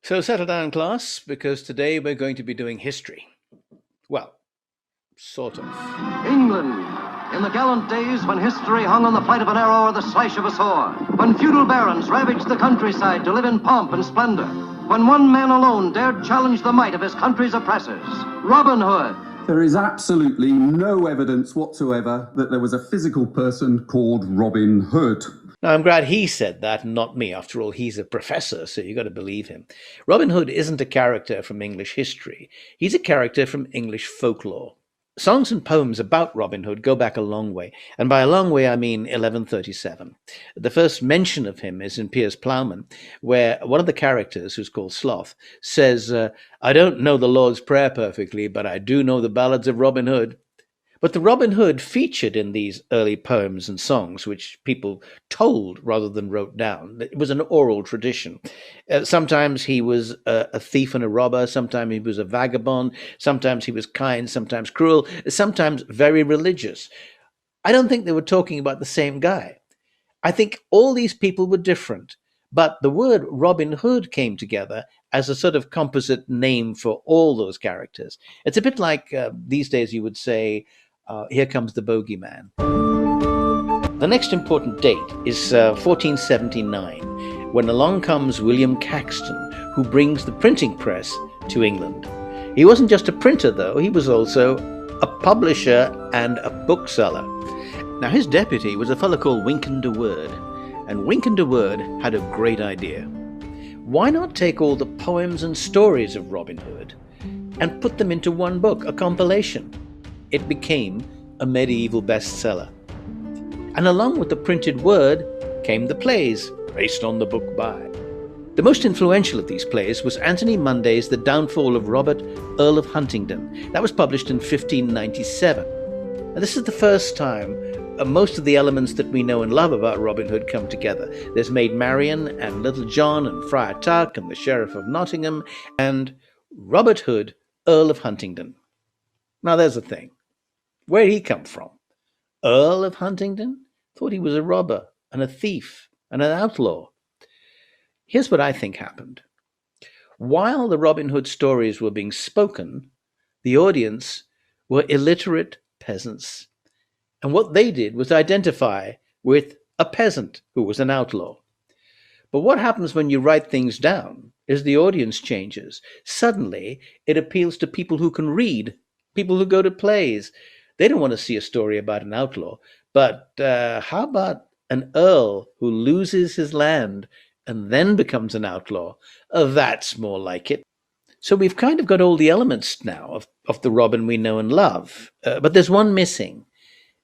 So settle down, class, because today we're going to be doing history. Well, sort of. England, in the gallant days when history hung on the flight of an arrow or the slash of a sword, when feudal barons ravaged the countryside to live in pomp and splendor, when one man alone dared challenge the might of his country's oppressors, Robin Hood. There is absolutely no evidence whatsoever that there was a physical person called Robin Hood. Now, I'm glad he said that and not me. After all, he's a professor, so you got to believe him. Robin Hood isn't a character from English history. He's a character from English folklore. Songs and poems about Robin Hood go back a long way, and by a long way I mean 1137. The first mention of him is in Piers Plowman, where one of the characters, who's called Sloth, says, I don't know the Lord's Prayer perfectly, but I do know the ballads of Robin Hood. But the Robin Hood featured in these early poems and songs, which people told rather than wrote down. It was an oral tradition. Sometimes he was a thief and a robber. Sometimes he was a vagabond. Sometimes he was kind, sometimes cruel, sometimes very religious. I don't think they were talking about the same guy. I think all these people were different. But the word Robin Hood came together as a sort of composite name for all those characters. It's a bit like these days you would say, here comes the bogeyman. The next important date is 1479, when along comes William Caxton, who brings the printing press to England. He wasn't just a printer, though. He was also a publisher and a bookseller. Now, his deputy was a fellow called Wynkyn de Worde, and Wynkyn de Worde had a great idea. Why not take all the poems and stories of Robin Hood and put them into one book, a compilation? It became a medieval bestseller. And along with the printed word came the plays, based on the book by. The most influential of these plays was Anthony Munday's The Downfall of Robert, Earl of Huntingdon. That was published in 1597. And this is the first time most of the elements that we know and love about Robin Hood come together. There's Maid Marian and Little John and Friar Tuck and the Sheriff of Nottingham and Robert Hood, Earl of Huntingdon. Now there's the thing. Where'd he come from? Earl of Huntingdon? Thought he was a robber and a thief and an outlaw. Here's what I think happened. While the Robin Hood stories were being spoken, the audience were illiterate peasants. And what they did was identify with a peasant who was an outlaw. But what happens when you write things down is the audience changes. Suddenly, it appeals to people who can read, people who go to plays. They don't want to see a story about an outlaw, but how about an earl who loses his land and then becomes an outlaw? That's more like it. So we've kind of got all the elements now of the Robin we know and love, but there's one missing,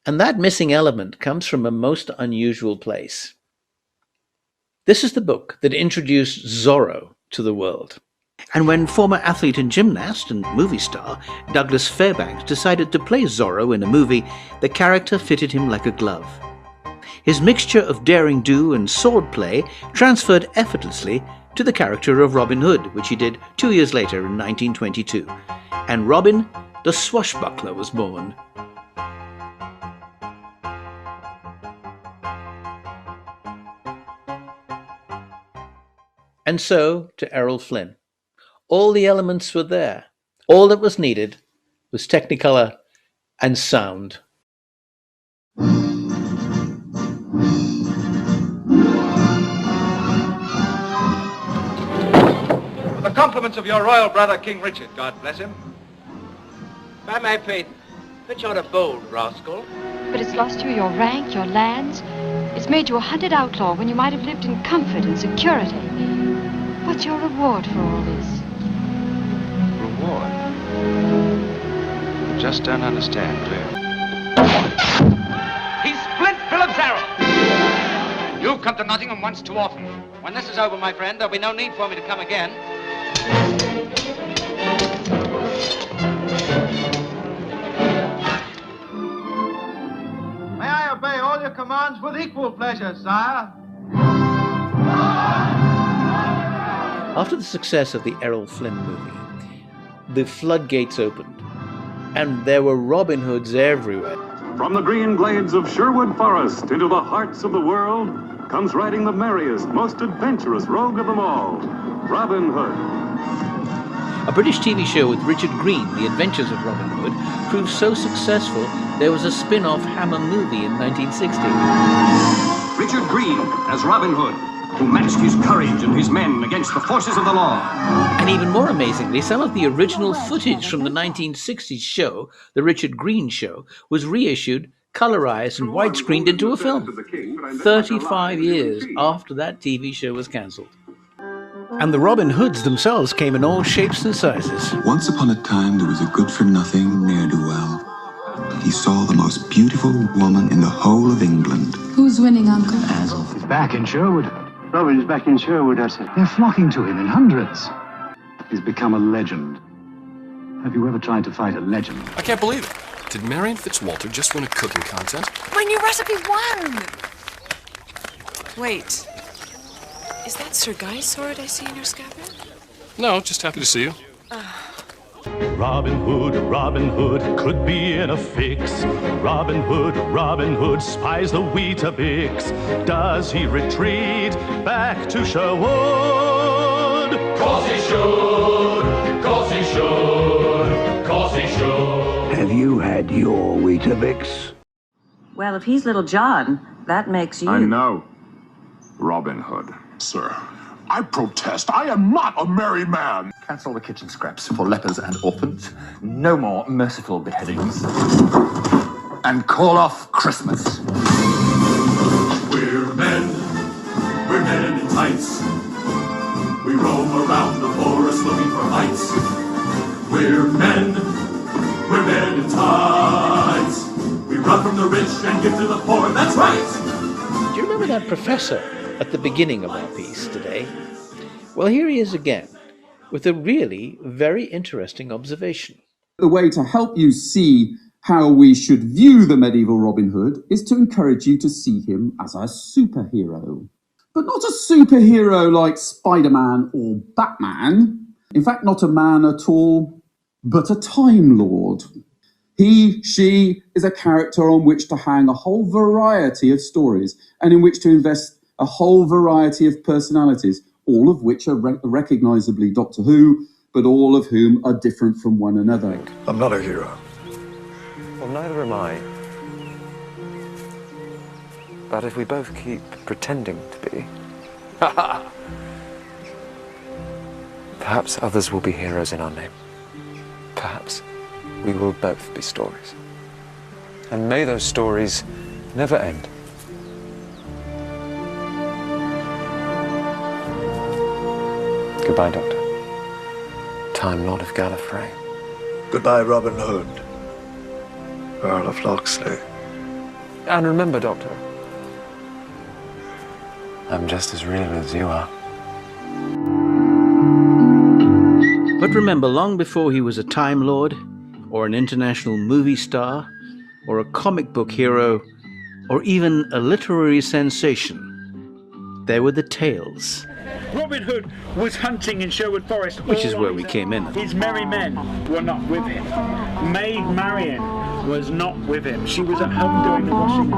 and that missing element comes from a most unusual place. This is the book that introduced Zorro to the world. And when former athlete and gymnast and movie star Douglas Fairbanks decided to play Zorro in a movie, the character fitted him like a glove. His mixture of daring do and swordplay transferred effortlessly to the character of Robin Hood, which he did 2 years later in 1922. And Robin, the swashbuckler, was born. And so to Errol Flynn. All the elements were there. All that was needed was Technicolor and sound. With the compliments of your royal brother, King Richard, God bless him. By my faith, pitch out a bold rascal. But it's lost you your rank, your lands. It's made you a hunted outlaw when you might have lived in comfort and security. What's your reward for all this? Reward? Just don't understand, do you? He's Flint Phillips Arrow. You've come to Nottingham once too often. When this is over, my friend, there'll be no need for me to come again. May I obey all your commands with equal pleasure, sire? After the success of the Errol Flynn movie, the floodgates opened, and there were Robin Hoods everywhere. From the green glades of Sherwood Forest into the hearts of the world comes riding the merriest, most adventurous rogue of them all, Robin Hood. A British TV show with Richard Green, The Adventures of Robin Hood, proved so successful there was a spin-off Hammer movie in 1960. Richard Green as Robin Hood, who matched his courage and his men against the forces of the law. And even more amazingly, some of the original footage from the 1960s show, The Richard Green Show, was reissued, colorized and widescreened into a film, 35 years after that TV show was cancelled. And the Robin Hoods themselves came in all shapes and sizes. Once upon a time, there was a good-for-nothing ne'er-do-well. He saw the most beautiful woman in the whole of England. Who's winning, Uncle? Basil is back in Sherwood. Robin's back in Sherwood, I said. They're flocking to him in hundreds. He's become a legend. Have you ever tried to fight a legend? I can't believe it. Did Marion Fitzwalter just win a cooking contest? My new recipe won! Wait. Is that Sir Guy's sword I see in your scabbard? No, just happy to see you. Robin Hood could be in a fix. Robin Hood spies the Weetabix. Does he retreat back to Sherwood? 'Cause he should, 'cause he should, 'cause he should. Have you had your Weetabix? Well, if he's Little John, that makes you... I know. Robin Hood. Sir, I protest. I am not a merry man. Cancel the kitchen scraps for lepers and orphans. No more merciful beheadings. And call off Christmas. We're men in tights. We roam around the forest looking for fights. We're men in tights. We run from the rich and give to the poor, that's right! Do you remember that professor at the beginning of our piece today? Well, here he is again, with a really very interesting observation. The way to help you see how we should view the medieval Robin Hood is to encourage you to see him as a superhero. But not a superhero like Spider-Man or Batman. In fact, not a man at all, but a Time Lord. He, she is a character on which to hang a whole variety of stories and in which to invest a whole variety of personalities, all of which are recognisably Doctor Who, but all of whom are different from one another. I'm not a hero. Well, neither am I. But if we both keep pretending to be, perhaps others will be heroes in our name. Perhaps we will both be stories. And may those stories never end. Goodbye, Doctor. Time Lord of Gallifrey. Goodbye, Robin Hood, Earl of Locksley. And remember, Doctor, I'm just as real as you are. But remember, long before he was a Time Lord, or an international movie star, or a comic book hero, or even a literary sensation, there were the tales. Robin Hood was hunting in Sherwood Forest. Which is where we came in. His merry men were not with him. Maid Marian was not with him. She was at home doing the washing.